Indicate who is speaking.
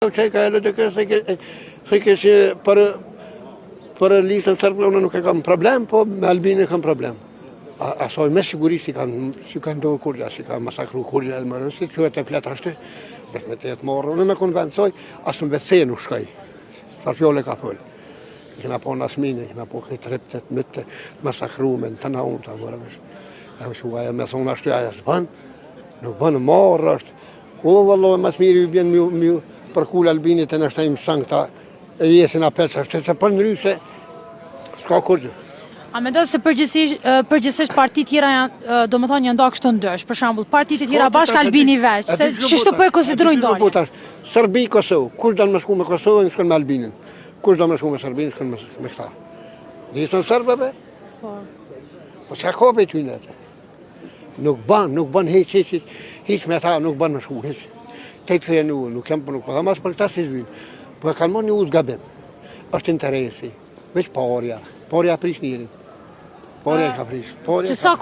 Speaker 1: Që ka edhe të kështë, se që për listën sërbë, unë nuk e kam problem, po me Albinën kam problem. Asoj me sigurisht si kanë do kurja, si kanë masakru kurja edhe mërë, si që e të fletë ashtë, vetë me të jetë morë, unë me konvencoj, asë në vetëse nuk shkaj, sa fjole ka pëllë. Kina po në asmine, kina po këtë reptet, mëtë, masakru me në të na unë, të mërë vështë. E më shuaj, me thonë ashtu, aja së banë, nuk banë morë është. O, vëllohi, mas mirë ju bjenë për kullë Albinit e nështë tajmë sangë ta e jesin apelës ashtë, se për nëryshe s'ka kurgjë.
Speaker 2: A me do se përgjithsisht partit tjera janë, do më thonë, janë nda kështë ndësh, për shambull, partit e tjera bashkë Albini veç, se qështu për e konsiderojnë dalje?
Speaker 1: Sërbi, Kosovë, kush do në më shku me Kosovë, në shkën me Albinin, kush do më shku me Sërbin, në shkën me këta. Disën sërbëve? Po që ka për ty në të? Nuk ban hiq me ta, nuk ban me shku, hiq. Te të fejë nuk jam për nuk, dhe mas për këta si zhvinë. Po e kanë morë një uzë gabim, është interesi, veç parja prish njerin. Parja ka prish.
Speaker 2: Që sa